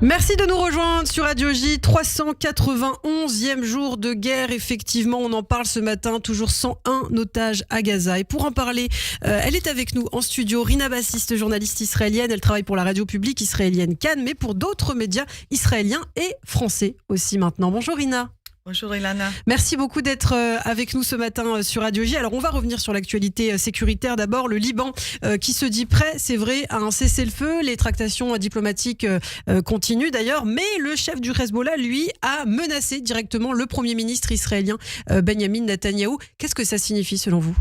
Merci de nous rejoindre sur Radio J. 391e jour de guerre. Effectivement, on en parle ce matin. Toujours 101 otages à Gaza. Et pour en parler, elle est avec nous en studio. Rina Bassiste, journaliste israélienne. Elle travaille pour la radio publique israélienne Cannes, mais pour d'autres médias israéliens et français aussi maintenant. Bonjour Rina. Bonjour Ilana. Merci beaucoup d'être avec nous ce matin sur Radio J. Alors on va revenir sur l'actualité sécuritaire. D'abord, le Liban qui se dit prêt, c'est vrai, à un cessez-le-feu. Les tractations diplomatiques continuent d'ailleurs, mais le chef du Hezbollah, lui, a menacé directement le Premier ministre israélien Benjamin Netanyahou. Qu'est-ce que ça signifie selon vous ?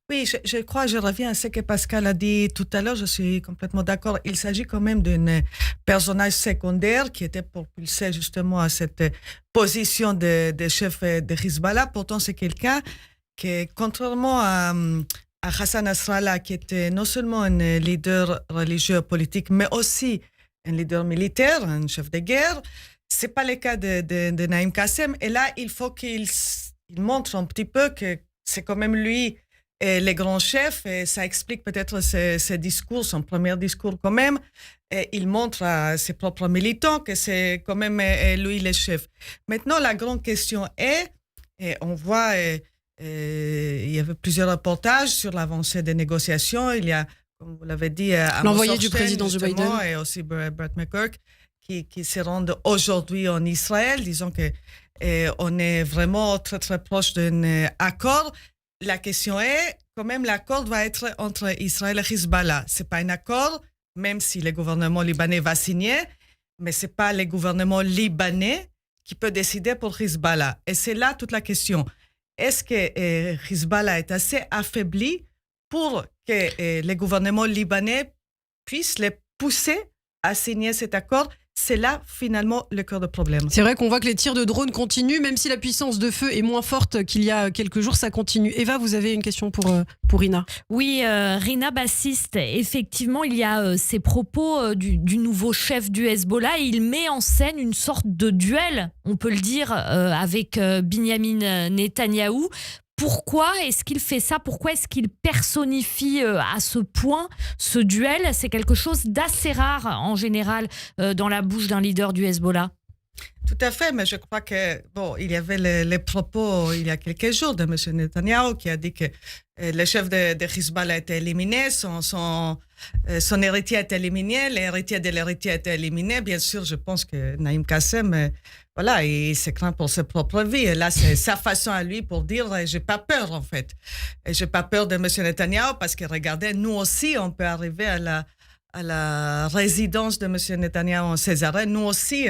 Oui, je crois, je reviens à ce que Pascal a dit tout à l'heure, je suis complètement d'accord. Il s'agit quand même d'un personnage secondaire qui était propulsé justement à cette position de chef de Hezbollah. Pourtant, c'est quelqu'un qui, contrairement à Hassan Nasrallah, qui était non seulement un leader religieux politique, mais aussi un leader militaire, un chef de guerre. C'est pas le cas de Naïm Kassem. Et là, il faut qu'il montre un petit peu que c'est quand même lui les grands chefs, et ça explique peut-être ses discours, son premier discours quand même. Et il montre à ses propres militants que c'est quand même lui le chef. Maintenant, la grande question est, et on voit, il y avait plusieurs reportages sur l'avancée des négociations. Il y a, comme vous l'avez dit, l'envoyé du président Joe Biden et aussi Brett McGurk qui se rendent aujourd'hui en Israël. Disons que on est vraiment très très proche d'un accord. La question est, quand même, l'accord va être entre Israël et Hezbollah. C'est pas un accord, même si le gouvernement libanais va signer, mais c'est pas le gouvernement libanais qui peut décider pour Hezbollah. Et c'est là toute la question. Est-ce que Hezbollah est assez affaibli pour que le gouvernement libanais puisse les pousser à signer cet accord? C'est là, finalement, le cœur du problème. C'est vrai qu'on voit que les tirs de drones continuent, même si la puissance de feu est moins forte qu'il y a quelques jours, ça continue. Eva, vous avez une question pour Rina. Oui, Rina Bassiste, effectivement, il y a ces propos du nouveau chef du Hezbollah. Il met en scène une sorte de duel, on peut le dire, avec Benjamin Netanyahou. Pourquoi est-ce qu'il fait ça ? Pourquoi est-ce qu'il personnifie à ce point ce duel ? C'est quelque chose d'assez rare en général dans la bouche d'un leader du Hezbollah. Tout à fait, mais je crois que il y avait les propos il y a quelques jours de M. Netanyahou qui a dit que le chef de Hezbollah a été éliminé, son héritier a été éliminé, l'héritier de l'héritier a été éliminé. Bien sûr, je pense que Naïm Kassem, il se craint pour sa propre vie. Et là, c'est sa façon à lui pour dire j'ai pas peur en fait. Et j'ai pas peur de M. Netanyahou parce que regardez, nous aussi, on peut arriver à la résidence de M. Netanyahou en Césarée. Nous aussi,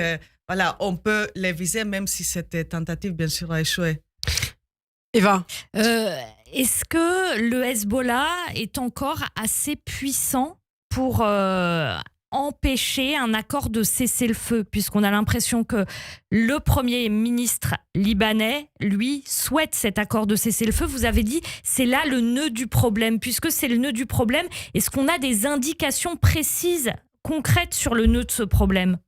on peut les viser, même si cette tentative, bien sûr, a échoué. Eva, est-ce que le Hezbollah est encore assez puissant pour empêcher un accord de cessez-le-feu, puisqu'on a l'impression que le Premier ministre libanais, lui, souhaite cet accord de cessez-le-feu. Vous avez dit, c'est là le nœud du problème. Puisque c'est le nœud du problème, est-ce qu'on a des indications précises, concrètes sur le nœud de ce problème ?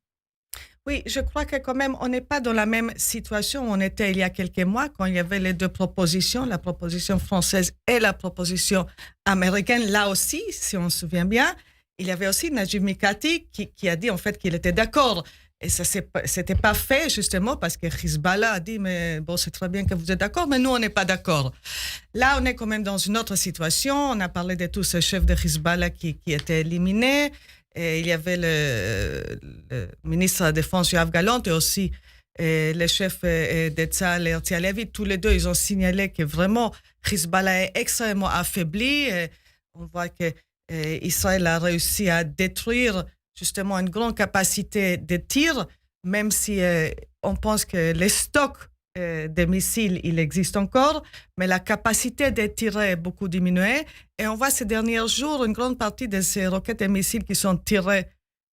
Oui, je crois que quand même, on n'est pas dans la même situation où on était il y a quelques mois, quand il y avait les deux propositions, la proposition française et la proposition américaine. Là aussi, si on se souvient bien, il y avait aussi Najib Mikati qui a dit en fait qu'il était d'accord. Et ça, c'était pas fait justement parce que Hezbollah a dit mais bon, c'est très bien que vous êtes d'accord, mais nous, on n'est pas d'accord. Là, on est quand même dans une autre situation. On a parlé de tous ces chefs de Hezbollah qui étaient éliminés. Et il y avait le ministre de la Défense, Yoav Gallant, et aussi le chef de Tzahal, Herzi Halevi. Tous les deux, ils ont signalé que vraiment Hezbollah est extrêmement affaibli. Et on voit que Israël a réussi à détruire justement une grande capacité de tir, même si on pense que les stocks des missiles, il existe encore, mais la capacité de tirer est beaucoup diminuée. Et on voit ces derniers jours, une grande partie de ces roquettes et missiles qui sont tirés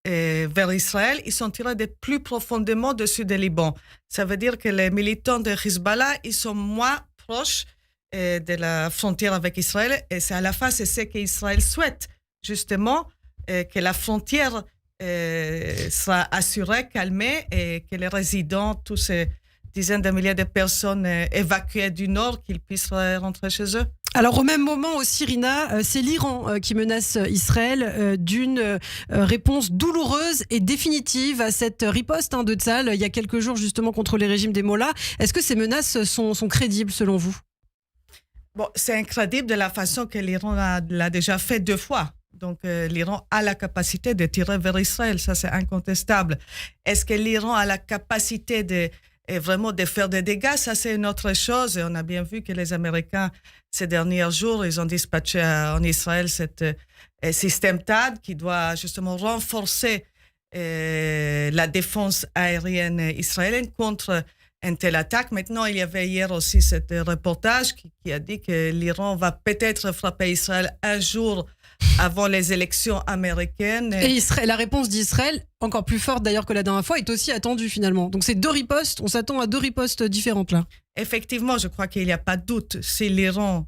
vers Israël, ils sont tirés de plus profondément dessus du Liban. Ça veut dire que les militants de Hezbollah, ils sont moins proches de la frontière avec Israël. Et c'est à la fin, c'est ce qu'Israël souhaite, justement, que la frontière soit assurée, calmée, et que les résidents, tous ces dizaines de milliers de personnes évacuées du nord, qu'ils puissent rentrer chez eux. Alors au même moment aussi, Rina, c'est l'Iran qui menace Israël d'une réponse douloureuse et définitive à cette riposte de Tsahal il y a quelques jours justement contre les régimes des mollahs. Est-ce que ces menaces sont crédibles selon vous? Bon, c'est incroyable de la façon que l'Iran l'a déjà fait 2 fois. Donc, l'Iran a la capacité de tirer vers Israël, ça c'est incontestable. Est-ce que l'Iran a la capacité vraiment de faire des dégâts? Ça c'est une autre chose. Et on a bien vu que les Américains, ces derniers jours, ils ont dispatché en Israël cet système THAAD qui doit justement renforcer la défense aérienne israélienne contre une telle attaque. Maintenant, il y avait hier aussi ce reportage qui a dit que l'Iran va peut-être frapper Israël un jour avant les élections américaines. Et la réponse d'Israël, encore plus forte d'ailleurs que la dernière fois, est aussi attendue finalement. Donc c'est 2 ripostes, on s'attend à 2 ripostes différentes là. Effectivement, je crois qu'il n'y a pas de doute. Si l'Iran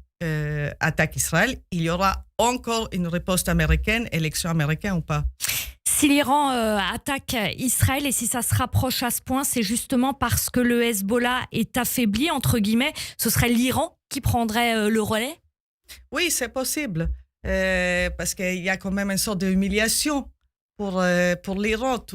attaque Israël, il y aura encore une riposte américaine, élection américaine ou pas. Si l'Iran attaque Israël et si ça se rapproche à ce point, c'est justement parce que le Hezbollah est affaibli, entre guillemets. Ce serait l'Iran qui prendrait le relais? Oui, c'est possible. Parce qu'il y a quand même une sorte d'humiliation pour l'Iran.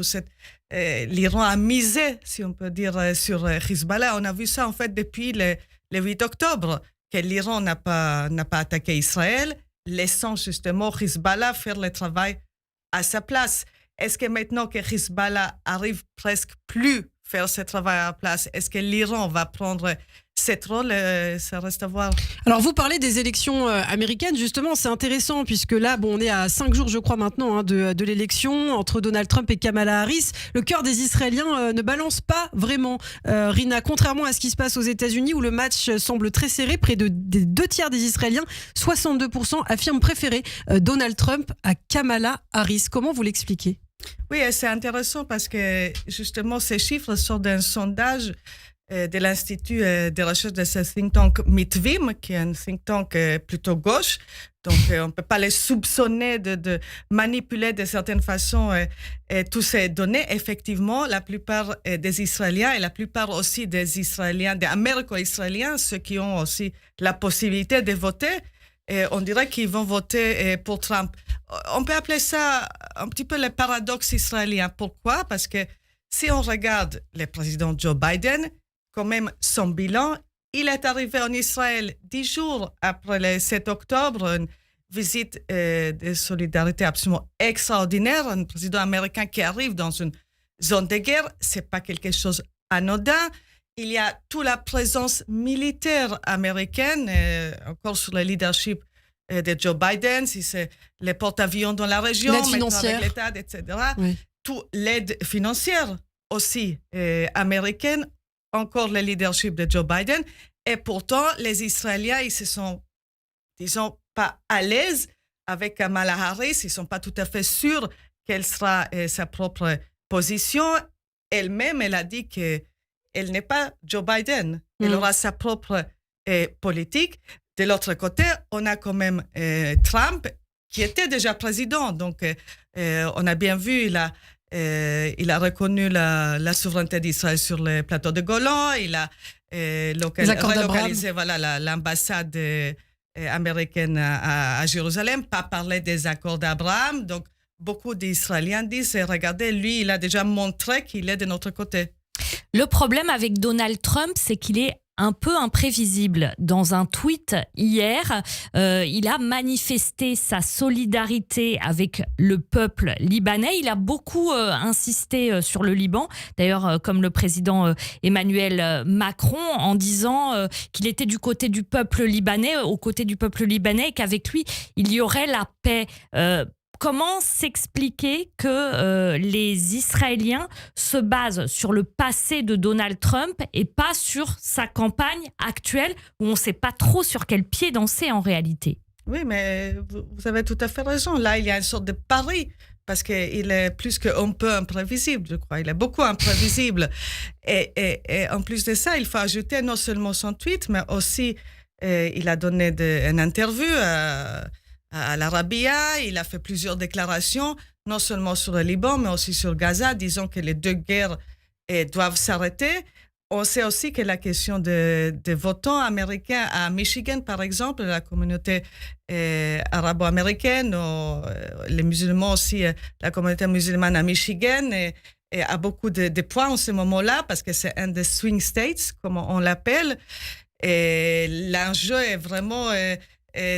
L'Iran a misé, si on peut dire, sur Hezbollah. On a vu ça en fait depuis le 8 octobre, que l'Iran n'a pas attaqué Israël, laissant justement Hezbollah faire le travail à sa place. Est-ce que maintenant que Hezbollah arrive presque plus faire ce travail à la place, est-ce que l'Iran va prendre cette rôle? Ça reste à voir. Alors vous parlez des élections américaines, justement c'est intéressant puisque là on est à 5 jours je crois maintenant de l'élection entre Donald Trump et Kamala Harris. Le cœur des Israéliens ne balance pas vraiment, Rina, contrairement à ce qui se passe aux États-Unis où le match semble très serré. Près des 2/3 des Israéliens, 62% affirment préférer Donald Trump à Kamala Harris. Comment vous l'expliquez? Oui, c'est intéressant parce que justement ces chiffres sortent d'un sondage de l'Institut de recherche de ce think tank Mitvim, qui est un think tank plutôt gauche. Donc, on ne peut pas les soupçonner de manipuler de certaines façons toutes ces données. Effectivement, la plupart des Israéliens et la plupart aussi des Israéliens, des Américo-Israéliens, ceux qui ont aussi la possibilité de voter, on dirait qu'ils vont voter pour Trump. On peut appeler ça un petit peu le paradoxe israélien. Pourquoi? Parce que si on regarde le président Joe Biden, quand même son bilan, il est arrivé en Israël 10 jours après le 7 octobre, une visite de solidarité absolument extraordinaire. Un président américain qui arrive dans une zone de guerre, c'est pas quelque chose anodin. Il y a toute la présence militaire américaine, encore sur le leadership de Joe Biden, si c'est les porte-avions dans la région, l'aide financière, avec l'État, etc. Oui. Toute l'aide financière aussi américaine, encore le leadership de Joe Biden. Et pourtant, les Israéliens, ils se sont, disons, pas à l'aise avec Kamala Harris. Ils ne sont pas tout à fait sûrs quelle sera sa propre position. Elle-même, elle a dit qu'elle n'est pas Joe Biden. Elle aura sa propre politique. De l'autre côté, on a quand même Trump, qui était déjà président. Donc, on a bien vu, il a reconnu la souveraineté d'Israël sur le plateau de Golan. Il a relocalisé l'ambassade américaine à Jérusalem, pas parler des accords d'Abraham. Donc, beaucoup d'Israéliens disent, regardez, lui, il a déjà montré qu'il est de notre côté. Le problème avec Donald Trump, c'est qu'il est un peu imprévisible. Dans un tweet hier, il a manifesté sa solidarité avec le peuple libanais. Il a beaucoup insisté sur le Liban, d'ailleurs comme le président Emmanuel Macron, en disant qu'il était du côté du peuple libanais, aux côtés du peuple libanais, et qu'avec lui, il y aurait la paix. Comment s'expliquer que les Israéliens se basent sur le passé de Donald Trump et pas sur sa campagne actuelle où on ne sait pas trop sur quel pied danser en réalité? Oui, mais vous avez tout à fait raison. Là, il y a une sorte de pari parce qu'il est plus qu'un peu imprévisible, je crois. Il est beaucoup imprévisible. Et en plus de ça, il faut ajouter non seulement son tweet, mais aussi il a donné une interview à l'Arabia. Il a fait plusieurs déclarations, non seulement sur le Liban, mais aussi sur Gaza, disant que les deux guerres doivent s'arrêter. on sait aussi que la question des votants américains à Michigan, par exemple, la communauté arabo-américaine, les musulmans aussi, la communauté musulmane à Michigan, et a beaucoup de points en ce moment-là, parce que c'est un des swing states, comme on l'appelle. Et l'enjeu est vraiment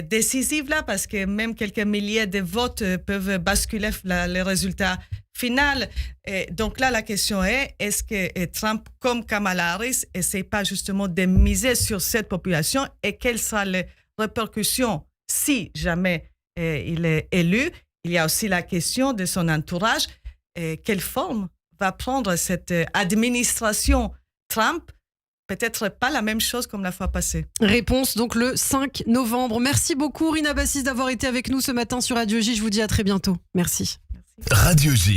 décisif là, parce que même quelques milliers de votes peuvent basculer les résultats final. Et donc là, la question est-ce que Trump, comme Kamala Harris, n'essaie pas justement de miser sur cette population et quelles seront les répercussions si jamais il est élu? Il y a aussi la question de son entourage. Quelle forme va prendre cette administration Trump? Peut-être pas la même chose comme la fois passée. Réponse donc le 5 novembre. Merci beaucoup Rina Bassis d'avoir été avec nous ce matin sur Radio J. Je vous dis à très bientôt. Merci. Merci. Radio J.